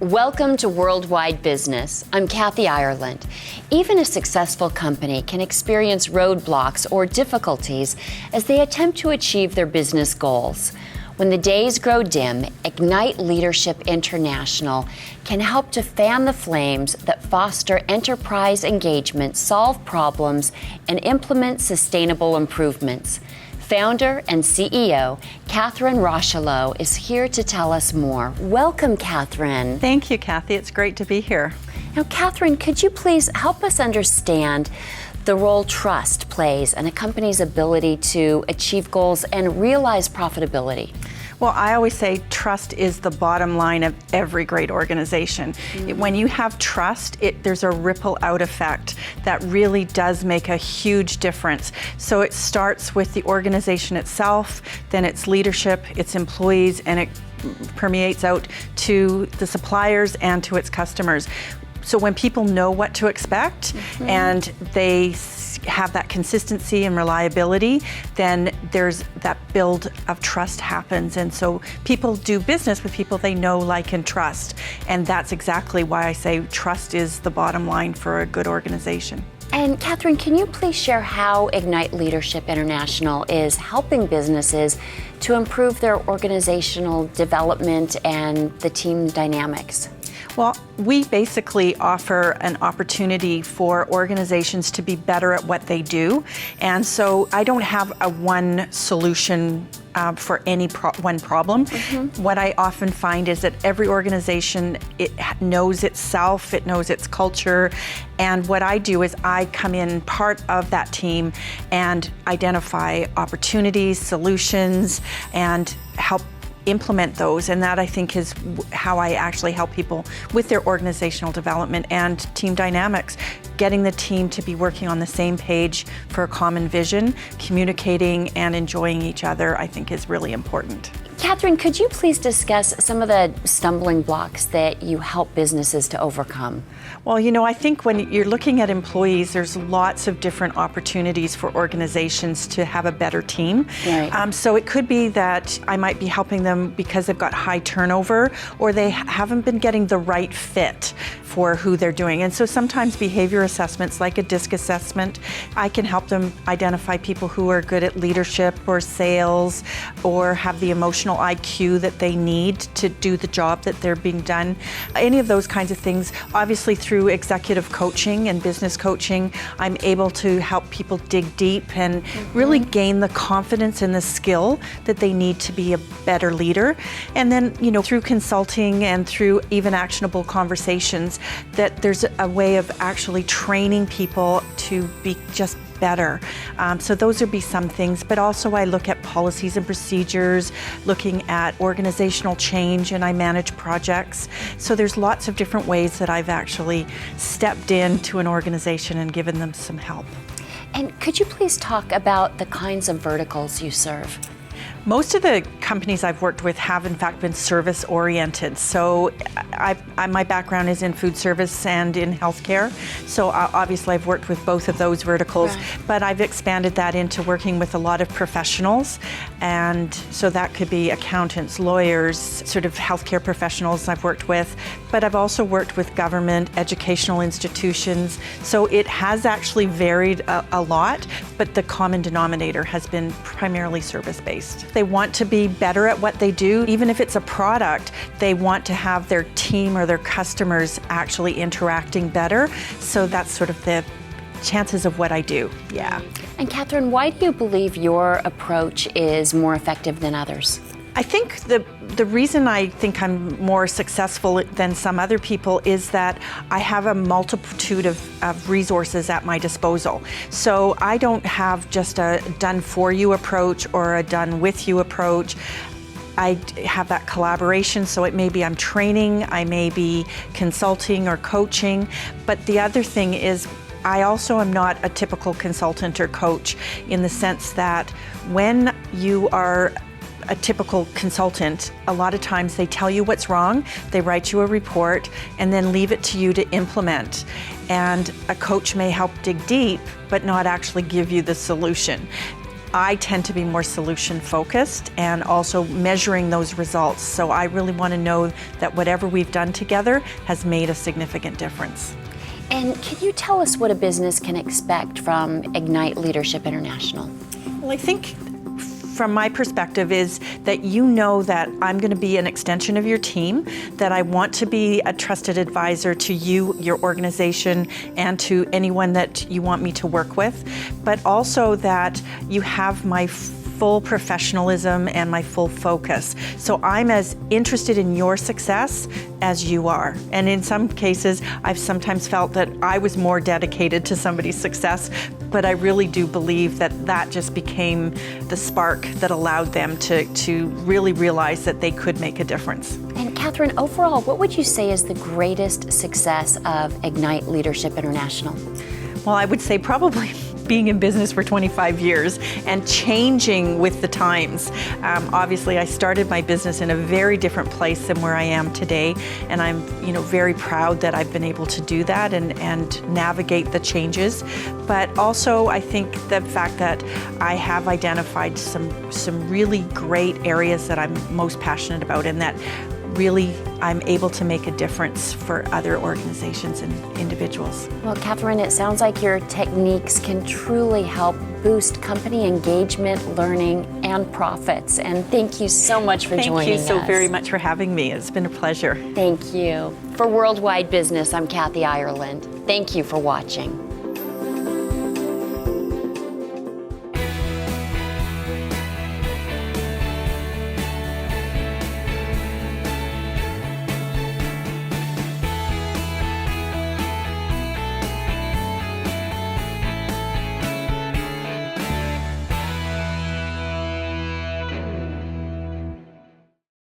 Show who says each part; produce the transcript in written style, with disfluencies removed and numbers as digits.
Speaker 1: Welcome to Worldwide Business. I'm Kathy Ireland. Even a successful company can experience roadblocks or difficulties as they attempt to achieve their business goals. When the days grow dim, Ignite Leadership International can help to fan the flames that foster enterprise engagement, solve problems, and implement sustainable improvements. Founder and CEO, Catherine Rochelot, is here to tell us more. Welcome, Catherine.
Speaker 2: Thank you, Kathy. It's great to be here.
Speaker 1: Now, Catherine, could you please help us understand the role trust plays in a company's ability to achieve goals and realize profitability?
Speaker 2: Well, I always say trust is the bottom line of every great organization. When you have trust, there's a ripple out effect that really does make a huge difference. So it starts with the organization itself, then its leadership, its employees, and it permeates out to the suppliers and to its customers. So when people know what to expect and they have that consistency and reliability, then there's that build of trust happens. And so people do business with people they know, like, and trust. And that's exactly why I say trust is the bottom line for a good organization.
Speaker 1: And Catherine, can you please share how Ignite Leadership International is helping businesses to improve their organizational development and the team dynamics?
Speaker 2: Well, we basically offer an opportunity for organizations to be better at what they do. And so I don't have a one solution for any one problem. What I often find is that every organization, it knows itself, it knows its culture. And what I do is I come in part of that team and identify opportunities, solutions, and help implement those. And that, I think, is how I actually help people with their organizational development and team dynamics. Getting the team to be working on the same page for a common vision, communicating and enjoying each other, I think, is really important.
Speaker 1: Catherine, could you please discuss some of the stumbling blocks that you help businesses to overcome?
Speaker 2: Well, I think when you're looking at employees, there's lots of different opportunities for organizations to have a better team.
Speaker 1: Right.
Speaker 2: So it could be that I might be helping them because they've got high turnover or they haven't been getting the right fit for who they're doing. And so sometimes behavior assessments, like a DISC assessment, I can help them identify people who are good at leadership or sales or have the emotional IQ that they need to do the job that they're being done. Any of those kinds of things. Obviously, through executive coaching and business coaching, I'm able to help people dig deep and really gain the confidence and the skill that they need to be a better leader. And then, through consulting and through even actionable conversations, that there's a way of actually training people to be just better. So those would be some things, but also I look at policies and procedures, looking at organizational change, and I manage projects. So there's lots of different ways that I've actually stepped into an organization and given them some help.
Speaker 1: And could you please talk about the kinds of verticals you serve?
Speaker 2: Most of the companies I've worked with have, in fact, been service-oriented. So my background is in food service and in healthcare. So obviously I've worked with both of those verticals,
Speaker 1: right.
Speaker 2: But I've expanded that into working with a lot of professionals. And so that could be accountants, lawyers, sort of healthcare professionals I've worked with. But I've also worked with government, educational institutions. So it has actually varied a lot, but the common denominator has been primarily service-based. They want to be better at what they do. Even if it's a product, they want to have their team or their customers actually interacting better. So that's sort of the chances of what I do. Yeah.
Speaker 1: And Catherine, why do you believe your approach is more effective than others?
Speaker 2: I think the reason I think I'm more successful than some other people is that I have a multitude of resources at my disposal. So I don't have just a done-for-you approach or a done-with-you approach. I have that collaboration, so it may be I'm training, I may be consulting or coaching, but the other thing is I also am not a typical consultant or coach in the sense that when you are a typical consultant, a lot of times they tell you what's wrong, they write you a report, and then leave it to you to implement. And a coach may help dig deep, but not actually give you the solution. I tend to be more solution focused and also measuring those results. So I really want to know that whatever we've done together has made a significant difference.
Speaker 1: And can you tell us what a business can expect from Ignite Leadership International?
Speaker 2: Well, I think from my perspective is that you know that I'm going to be an extension of your team, that I want to be a trusted advisor to you, your organization, and to anyone that you want me to work with, but also that you have my full professionalism and my full focus. So I'm as interested in your success as you are. And in some cases, I've sometimes felt that I was more dedicated to somebody's success, but I really do believe that that just became the spark that allowed them to really realize that they could make a difference.
Speaker 1: And Catherine, overall, what would you say is the greatest success of Ignite Leadership International?
Speaker 2: Well, I would say probably being in business for 25 years and changing with the times. Obviously, I started my business in a very different place than where I am today, and I'm very proud that I've been able to do that and navigate the changes. But also, I think the fact that I have identified some really great areas that I'm most passionate about, and that really I'm able to make a difference for other organizations and individuals.
Speaker 1: Well, Catherine, it sounds like your techniques can truly help boost company engagement, learning, and profits. And thank you so much for joining us.
Speaker 2: Thank you so very much for having me. It's been a pleasure.
Speaker 1: Thank you. For Worldwide Business, I'm Kathy Ireland. Thank you for watching.